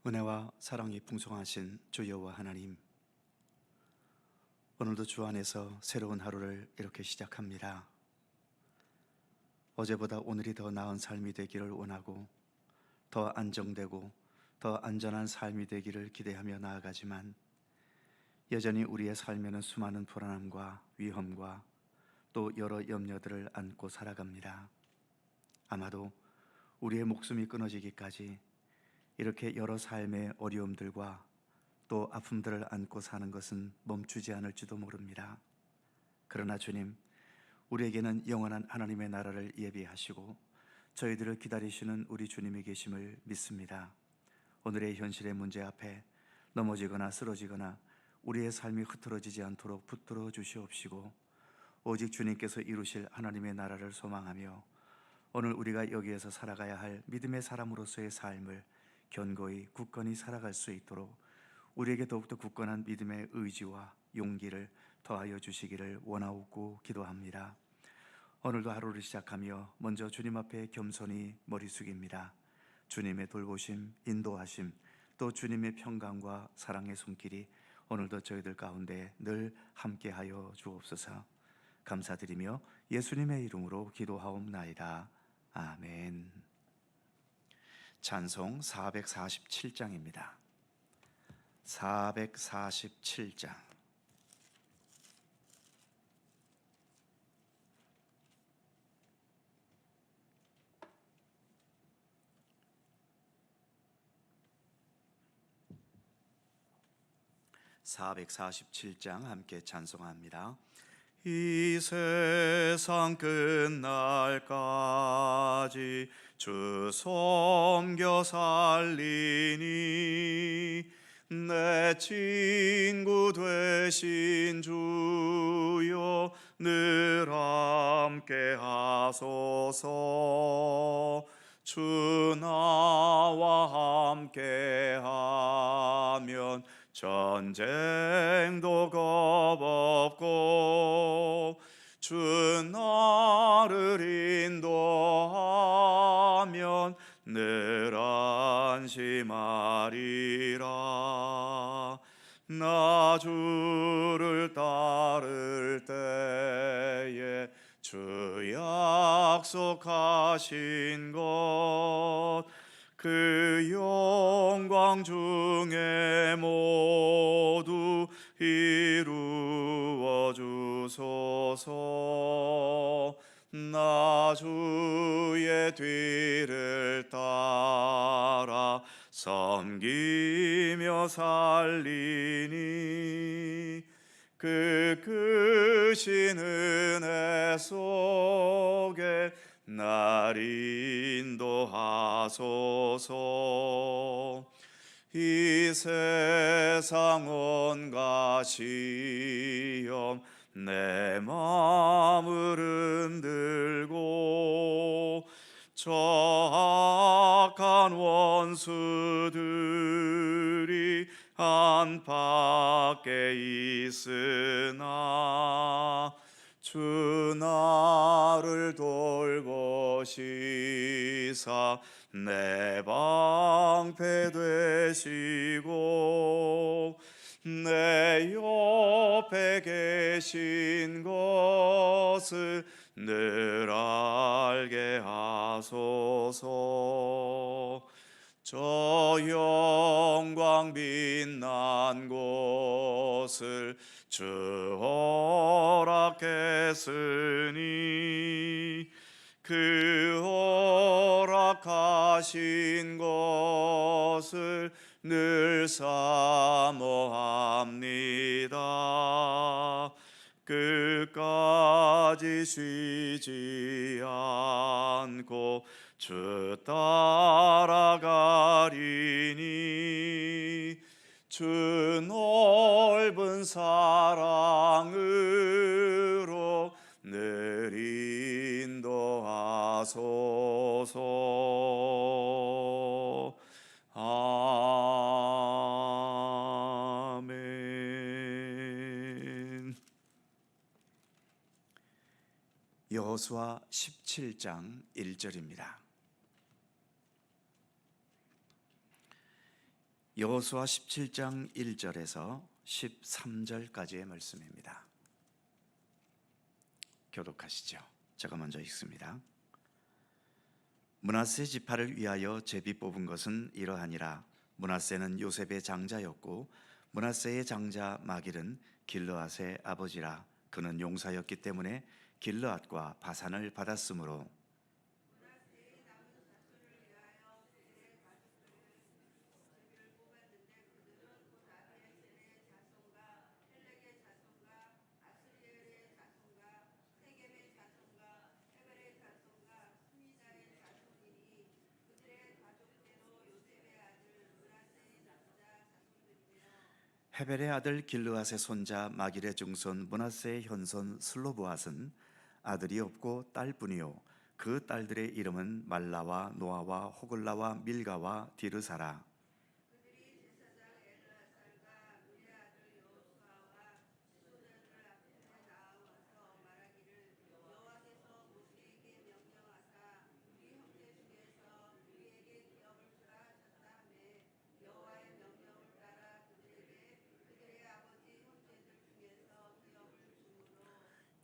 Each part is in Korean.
은혜와 사랑이 풍성하신 주 여호와 하나님, 오늘도 주 안에서 새로운 하루를 이렇게 시작합니다. 어제보다 오늘이 더 나은 삶이 되기를 원하고 더 안정되고 더 안전한 삶이 되기를 기대하며 나아가지만 여전히 우리의 삶에는 수많은 불안함과 위험과 또 여러 염려들을 안고 살아갑니다. 아마도 우리의 목숨이 끊어지기까지 이렇게 여러 삶의 어려움들과 또 아픔들을 안고 사는 것은 멈추지 않을지도 모릅니다. 그러나 주님, 우리에게는 영원한 하나님의 나라를 예비하시고 저희들을 기다리시는 우리 주님이 계심을 믿습니다. 오늘의 현실의 문제 앞에 넘어지거나 쓰러지거나 우리의 삶이 흐트러지지 않도록 붙들어 주시옵시고 오직 주님께서 이루실 하나님의 나라를 소망하며 오늘 우리가 여기에서 살아가야 할 믿음의 사람으로서의 삶을 견고히 굳건히 살아갈 수 있도록 우리에게 더욱더 굳건한 믿음의 의지와 용기를 더하여 주시기를 원하옵고 기도합니다. 오늘도 하루를 시작하며 먼저 주님 앞에 겸손히 머리 숙입니다. 주님의 돌보심, 인도하심, 또 주님의 평강과 사랑의 손길이 오늘도 저희들 가운데 늘 함께하여 주옵소서. 감사드리며 예수님의 이름으로 기도하옵나이다. 아멘. 찬송 447장입니다. 447장. 함께 찬송합니다. 이 세상 끝날까지 주 섬겨 살리니 내 친구 되신 주여 늘 함께 하소서. 주 나와 함께 하면 전쟁도 겁없고 주 나를 인도하면 늘 안심하리라. 나 주를 따를 때에 주 약속하신 것 그 영광 중에 모두 이루어 주소서. 나 주의 뒤를 따라 섬기며 살리니 그 크신 은혜 속에 날 인도하소서. 이 세상 온갖 시험 내 마음을 흔들고 저 악한 원수들이 안팎에 있으나 주 나를 돌보시사 내 방패 되시고 내 옆에 계신 것을 늘 알게 하소서. 저 영광 빛난 곳을 주 허락했으니 그 허락하신 것을 늘 사모합니다. 끝까지 쉬지 않고 주 따라가리니 주 넓은 사랑으로 늘 인도하소서. 아멘. 여호수아 17장 1절입니다. 여호수아 17장 1절에서 13절까지의 말씀입니다. 교독하시죠. 제가 먼저 읽습니다. 므낫세 지파를 위하여 제비 뽑은 것은 이러하니라. 므낫세는 요셉의 장자였고 므낫세의 장자 마길은 길르앗의 아버지라. 그는 용사였기 때문에 길르앗과 바산을 받았으므로 헤벨의 아들 길르앗의 손자 마길의 증손 므낫세의 현손 슬로브앗은 아들이 없고 딸뿐이요 그 딸들의 이름은 말라와 노아와 호글라와 밀가와 디르사라.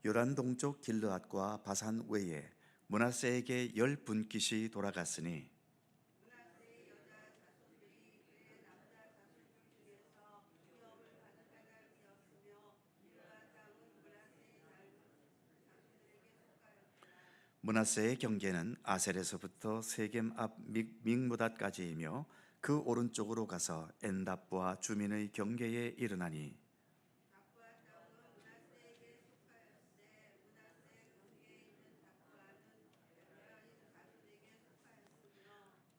요단 동쪽 길르앗과 바산 외에 므낫세에게 10분깃이 돌아갔으니 므낫세의 경계는 아셀에서부터 세겜 앞 믹무닷까지이며 그 오른쪽으로 가서 엔답과 주민의 경계에 이르나니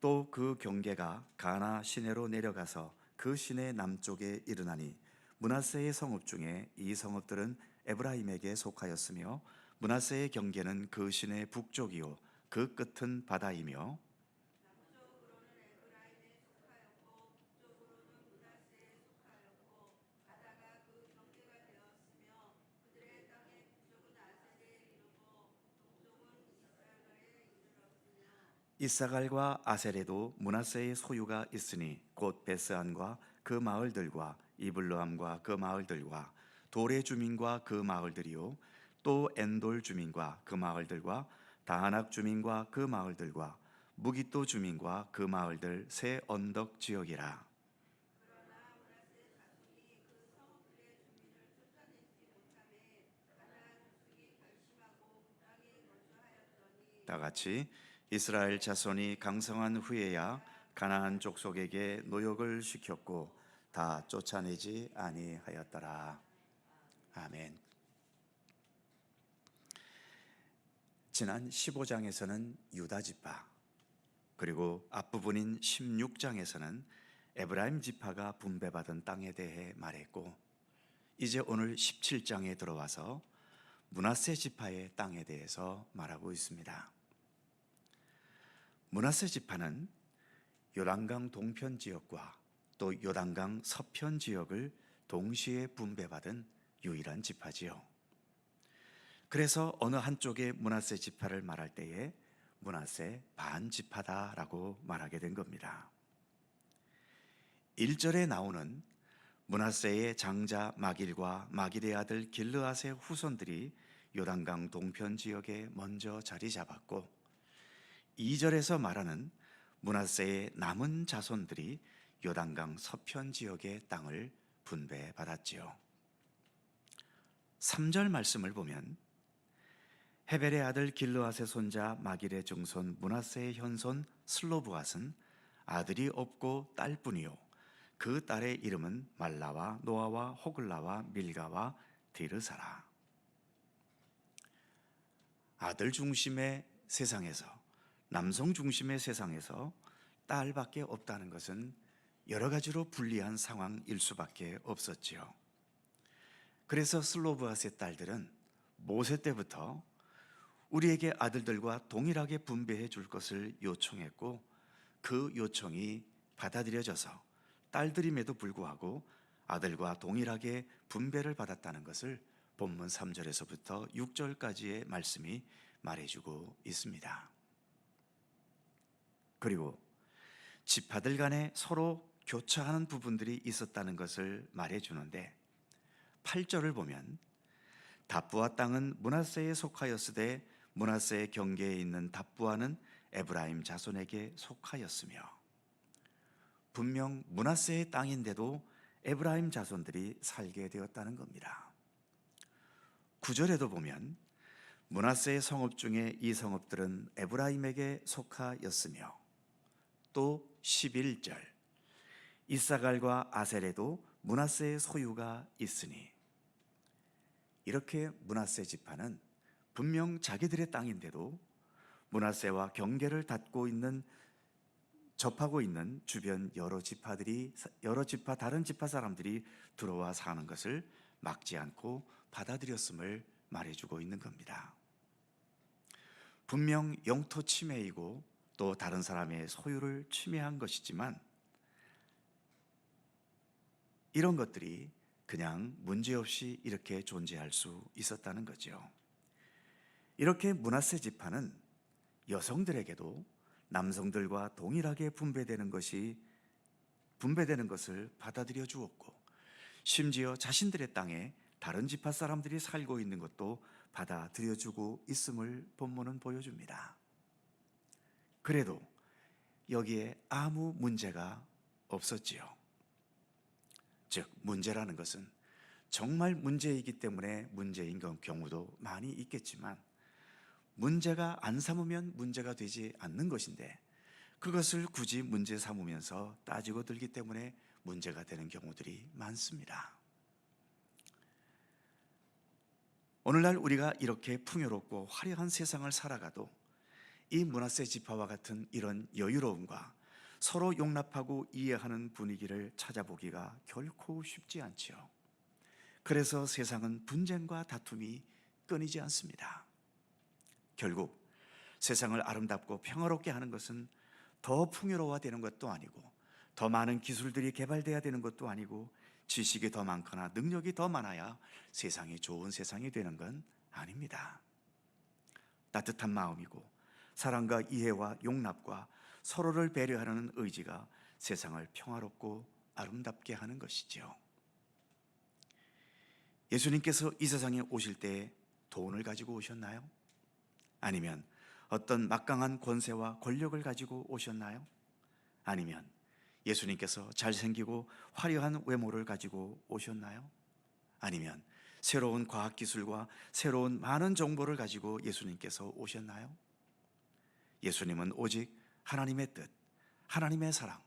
또 그 경계가 가나 시내로 내려가서 그 시내 남쪽에 이르나니 므낫세의 성읍 중에 이 성읍들은 에브라임에게 속하였으며 므낫세의 경계는 그 시내 북쪽이요 그 끝은 바다이며 이사갈과 아셀에도 므낫세의 소유가 있으니 곧 베스안과 그 마을들과 이블르함과 그 마을들과 돌의 주민과 그 마을들이요 또 엔돌 주민과 그 마을들과 다하낙 주민과 그 마을들과 무기또 주민과 그 마을들 새 언덕 지역이라. 다 같이 이스라엘 자손이 강성한 후에야 가나안 족속에게 노역을 시켰고 다 쫓아내지 아니하였더라. 아멘. 지난 15장에서는 유다 지파 그리고 앞부분인 16장에서는 에브라임 지파가 분배받은 땅에 대해 말했고 이제 오늘 17장에 들어와서 므낫세 지파의 땅에 대해서 말하고 있습니다. 므낫세 지파는 요단강 동편 지역과 또 요단강 서편 지역을 동시에 분배받은 유일한 지파지요. 그래서 어느 한쪽의 므낫세 지파를 말할 때에 므낫세 반 지파다라고 말하게 된 겁니다. 1절에 나오는 므낫세의 장자 마길과 마길의 아들 길르앗의 후손들이 요단강 동편 지역에 먼저 자리 잡았고 2절에서 말하는 므낫세의 남은 자손들이 요단강 서편 지역의 땅을 분배받았지요. 3절 말씀을 보면 헤벨의 아들 길르앗의 손자 마길의 증손 므낫세의 현손 슬로브앗은 아들이 없고 딸뿐이요 그 딸의 이름은 말라와 노아와 호글라와 밀가와 디르사라. 아들 중심의 세상에서 남성 중심의 세상에서 딸밖에 없다는 것은 여러 가지로 불리한 상황일 수밖에 없었지요. 그래서 슬로브앗의 딸들은 모세 때부터 우리에게 아들들과 동일하게 분배해 줄 것을 요청했고 그 요청이 받아들여져서 딸들임에도 불구하고 아들과 동일하게 분배를 받았다는 것을 본문 3절에서부터 6절까지의 말씀이 말해주고 있습니다. 그리고 지파들 간에 서로 교차하는 부분들이 있었다는 것을 말해주는데 8절을 보면 답부아 땅은 므낫세에 속하였으되 므낫세의 경계에 있는 답부아는 에브라임 자손에게 속하였으며, 분명 므낫세의 땅인데도 에브라임 자손들이 살게 되었다는 겁니다. 9절에도 보면 므낫세의 성읍 중에 이 성읍들은 에브라임에게 속하였으며, 또 11절 이사갈과 아셀에도 므낫세의 소유가 있으니, 이렇게 므낫세 지파는 분명 자기들의 땅인데도 므낫세와 경계를 닫고 있는, 접하고 있는 주변 여러 지파 다른 지파 사람들이 들어와 사는 것을 막지 않고 받아들였음을 말해주고 있는 겁니다. 분명 영토 침해이고 또 다른 사람의 소유를 침해한 것이지만 이런 것들이 그냥 문제없이 이렇게 존재할 수 있었다는 거죠. 이렇게 므낫세 지파는 여성들에게도 남성들과 동일하게 분배되는 것을 받아들여 주었고, 심지어 자신들의 땅에 다른 지파 사람들이 살고 있는 것도 받아들여 주고 있음을 본문은 보여줍니다. 그래도 여기에 아무 문제가 없었지요. 즉, 문제라는 것은 정말 문제이기 때문에 문제인 경우도 많이 있겠지만, 문제가 안 삼으면 문제가 되지 않는 것인데 그것을 굳이 문제 삼으면서 따지고 들기 때문에 문제가 되는 경우들이 많습니다. 오늘날 우리가 이렇게 풍요롭고 화려한 세상을 살아가도 이 므낫세 지파와 같은 이런 여유로움과 서로 용납하고 이해하는 분위기를 찾아보기가 결코 쉽지 않지요. 그래서 세상은 분쟁과 다툼이 끊이지 않습니다. 결국 세상을 아름답고 평화롭게 하는 것은 더 풍요로워되는 것도 아니고, 더 많은 기술들이 개발돼야 되는 것도 아니고, 지식이 더 많거나 능력이 더 많아야 세상이 좋은 세상이 되는 건 아닙니다. 따뜻한 마음이고 사랑과 이해와 용납과 서로를 배려하는 의지가 세상을 평화롭고 아름답게 하는 것이죠. 예수님께서 이 세상에 오실 때 돈을 가지고 오셨나요? 아니면 어떤 막강한 권세와 권력을 가지고 오셨나요? 아니면 예수님께서 잘생기고 화려한 외모를 가지고 오셨나요? 아니면 새로운 과학기술과 새로운 많은 정보를 가지고 예수님께서 오셨나요? 예수님은 오직 하나님의 뜻, 하나님의 사랑,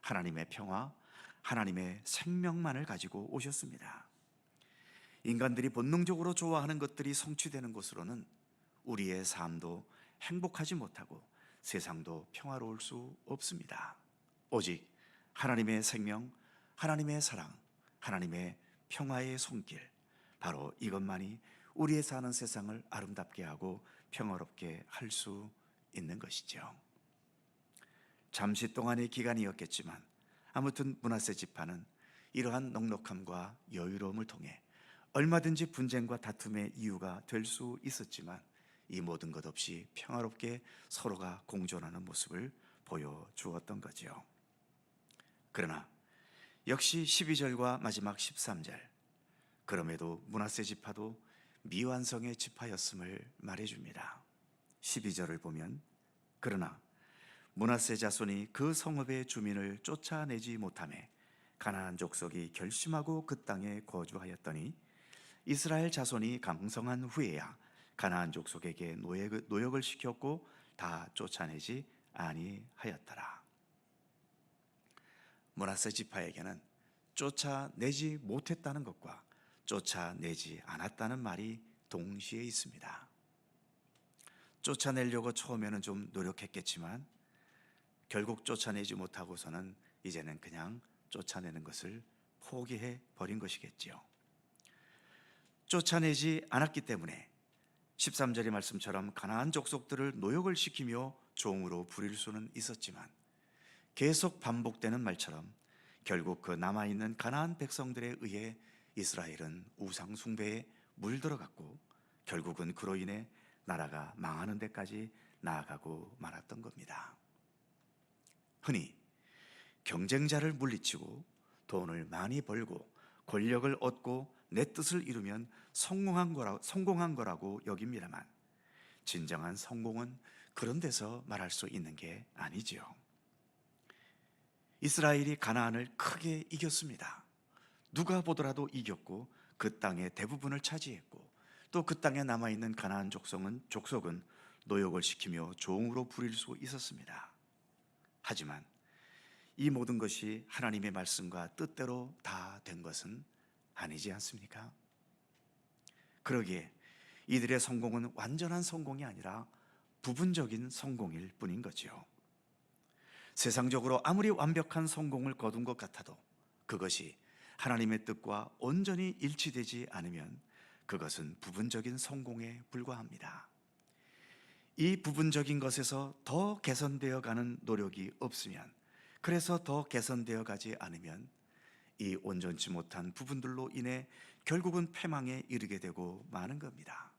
하나님의 평화, 하나님의 생명만을 가지고 오셨습니다. 인간들이 본능적으로 좋아하는 것들이 성취되는 곳으로는 우리의 삶도 행복하지 못하고 세상도 평화로울 수 없습니다. 오직 하나님의 생명, 하나님의 사랑, 하나님의 평화의 손길, 바로 이것만이 우리의 사는 세상을 아름답게 하고 평화롭게 할 수 있는 것이죠. 잠시 동안의 기간이었겠지만 아무튼 므낫세 지파는 이러한 넉넉함과 여유로움을 통해 얼마든지 분쟁과 다툼의 이유가 될 수 있었지만 이 모든 것 없이 평화롭게 서로가 공존하는 모습을 보여주었던 거죠. 그러나 역시 12절과 마지막 13절, 그럼에도 므낫세 지파도 미완성의 지파였음을 말해줍니다. 12절을 보면, 그러나 므낫세 자손이 그 성읍의 주민을 쫓아내지 못하매 가나안 족속이 결심하고 그 땅에 거주하였더니 이스라엘 자손이 강성한 후에야 가나안 족속에게 노역을 시켰고 다 쫓아내지 아니하였더라. 므낫세 지파에게는 쫓아내지 못했다는 것과 쫓아내지 않았다는 말이 동시에 있습니다. 쫓아내려고 처음에는 좀 노력했겠지만 결국 쫓아내지 못하고서는 이제는 그냥 쫓아내는 것을 포기해 버린 것이겠지요. 쫓아내지 않았기 때문에 13절의 말씀처럼 가나안 족속들을 노역을 시키며 종으로 부릴 수는 있었지만 계속 반복되는 말처럼 결국 그 남아있는 가나안 백성들에 의해 이스라엘은 우상 숭배에 물들어갔고 결국은 그로 인해 나라가 망하는 데까지 나아가고 말았던 겁니다. 흔히 경쟁자를 물리치고 돈을 많이 벌고 권력을 얻고 내 뜻을 이루면 성공한 거라고 여깁니다만, 진정한 성공은 그런 데서 말할 수 있는 게 아니지요. 이스라엘이 가나안을 크게 이겼습니다. 누가 보더라도 이겼고 그 땅의 대부분을 차지했고, 또 그 땅에 남아있는 가나안 족속은 노역을 시키며 종으로 부릴 수 있었습니다. 하지만 이 모든 것이 하나님의 말씀과 뜻대로 다 된 것은 아니지 않습니까? 그러기에 이들의 성공은 완전한 성공이 아니라 부분적인 성공일 뿐인 거지요. 세상적으로 아무리 완벽한 성공을 거둔 것 같아도 그것이 하나님의 뜻과 온전히 일치되지 않으면 그것은 부분적인 성공에 불과합니다. 이 부분적인 것에서 더 개선되어 가는 노력이 없으면, 그래서 더 개선되어 가지 않으면 이 온전치 못한 부분들로 인해 결국은 패망에 이르게 되고 마는 겁니다.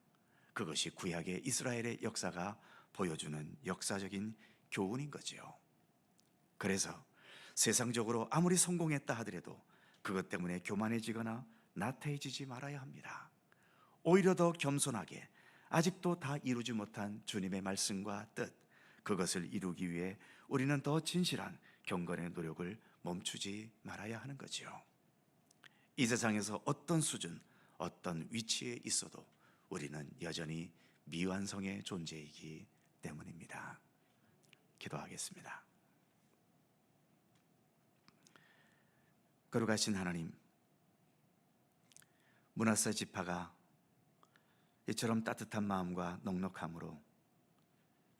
그것이 구약의 이스라엘의 역사가 보여주는 역사적인 교훈인 거지요. 그래서 세상적으로 아무리 성공했다 하더라도 그것 때문에 교만해지거나 나태해지지 말아야 합니다. 오히려 더 겸손하게 아직도 다 이루지 못한 주님의 말씀과 뜻, 그것을 이루기 위해 우리는 더 진실한 경건의 노력을 멈추지 말아야 하는 거지요. 이 세상에서 어떤 수준, 어떤 위치에 있어도 우리는 여전히 미완성의 존재이기 때문입니다. 기도하겠습니다. 거룩하신 하나님, 므낫세 지파가 이처럼 따뜻한 마음과 넉넉함으로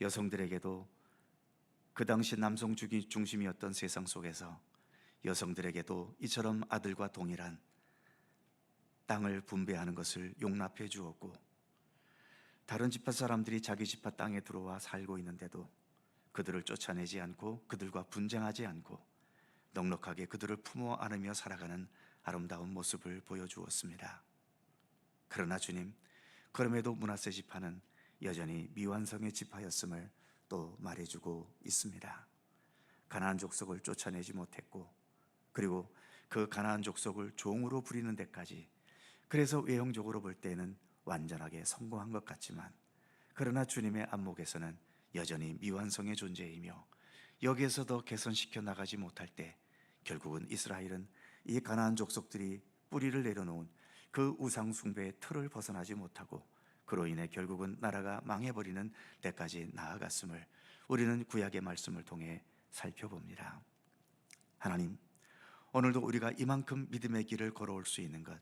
여성들에게도, 그 당시 남성 중심이었던 세상 속에서 여성들에게도 이처럼 아들과 동일한 땅을 분배하는 것을 용납해 주었고, 다른 지파 사람들이 자기 지파 땅에 들어와 살고 있는데도 그들을 쫓아내지 않고 그들과 분쟁하지 않고 넉넉하게 그들을 품어 안으며 살아가는 아름다운 모습을 보여주었습니다. 그러나 주님, 그럼에도 므낫세 지파는 여전히 미완성의 지파였음을 또 말해주고 있습니다. 가나안 족속을 쫓아내지 못했고, 그리고 그 가나안 족속을 종으로 부리는 데까지, 그래서 외형적으로 볼 때는 완전하게 성공한 것 같지만, 그러나 주님의 안목에서는 여전히 미완성의 존재이며, 여기에서 더 개선시켜 나가지 못할 때 결국은 이스라엘은 이 가나안 족속들이 뿌리를 내려놓은 그 우상 숭배의 틀을 벗어나지 못하고 그로 인해 결국은 나라가 망해버리는 데까지 나아갔음을 우리는 구약의 말씀을 통해 살펴봅니다. 하나님, 오늘도 우리가 이만큼 믿음의 길을 걸어올 수 있는 것,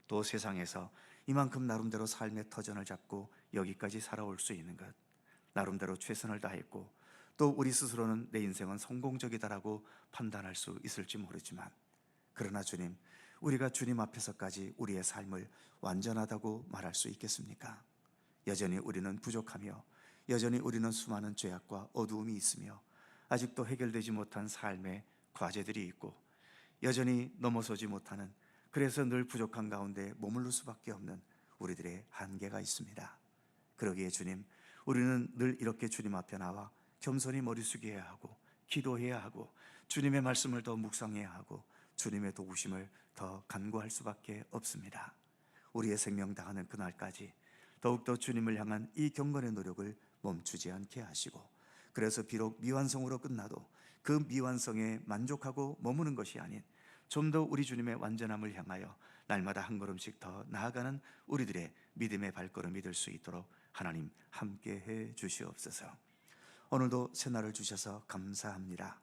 또 세상에서 이만큼 나름대로 삶의 터전을 잡고 여기까지 살아올 수 있는 것, 나름대로 최선을 다했고 또 우리 스스로는 내 인생은 성공적이다라고 판단할 수 있을지 모르지만, 그러나 주님, 우리가 주님 앞에서까지 우리의 삶을 완전하다고 말할 수 있겠습니까? 여전히 우리는 부족하며, 여전히 우리는 수많은 죄악과 어두움이 있으며, 아직도 해결되지 못한 삶의 과제들이 있고, 여전히 넘어서지 못하는, 그래서 늘 부족한 가운데 머무를 수밖에 없는 우리들의 한계가 있습니다. 그러기에 주님, 우리는 늘 이렇게 주님 앞에 나와 겸손히 머리 숙여야 하고 기도해야 하고 주님의 말씀을 더 묵상해야 하고 주님의 도우심을 더 간구할 수밖에 없습니다. 우리의 생명 다하는 그날까지 더욱더 주님을 향한 이 경건의 노력을 멈추지 않게 하시고, 그래서 비록 미완성으로 끝나도 그 미완성에 만족하고 머무는 것이 아닌 좀 더 우리 주님의 완전함을 향하여 날마다 한 걸음씩 더 나아가는 우리들의 믿음의 발걸음이 될 수 있도록 하나님 함께해 주시옵소서. 오늘도 새날을 주셔서 감사합니다.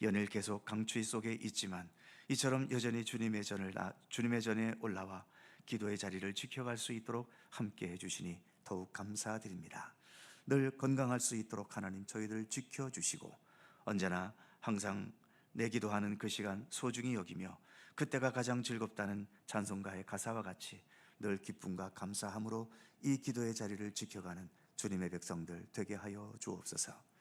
연일 계속 강추위 속에 있지만 이처럼 여전히 주님의 전에 올라와 기도의 자리를 지켜갈 수 있도록 함께해 주시니 더욱 감사드립니다. 늘 건강할 수 있도록 하나님 저희들 지켜주시고, 언제나 항상 내 기도하는 그 시간 소중히 여기며 그때가 가장 즐겁다는 찬송가의 가사와 같이 늘 기쁨과 감사함으로 이 기도의 자리를 지켜가는 주님의 백성들 되게 하여 주옵소서.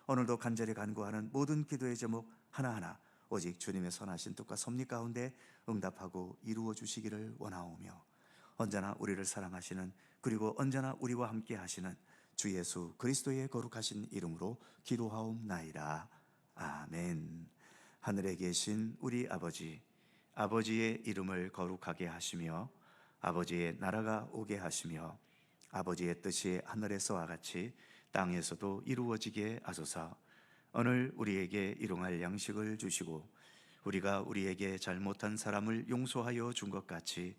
오늘도 간절히 간구하는 모든 기도의 제목 하나하나 오직 주님의 선하신 뜻과 섭리 가운데 응답하고 이루어 주시기를 원하오며, 언제나 우리를 사랑하시는, 그리고 언제나 우리와 함께 하시는 주 예수 그리스도의 거룩하신 이름으로 기도하옵나이다. 아멘. 하늘에 계신 우리 아버지, 아버지의 이름을 거룩하게 하시며 아버지의 나라가 오게 하시며 아버지의 뜻이 하늘에서와 같이 땅에서도 이루어지게 하소서. 오늘 우리에게 일용할 양식을 주시고 우리가 우리에게 잘못한 사람을 용서하여 준 것 같이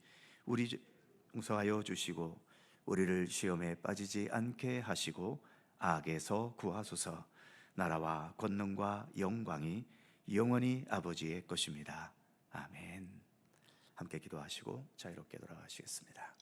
용서하여 주시고 우리를 시험에 빠지지 않게 하시고 악에서 구하소서. 나라와 권능과 영광이 영원히 아버지의 것입니다. 아멘. 함께 기도하시고 자유롭게 돌아가시겠습니다.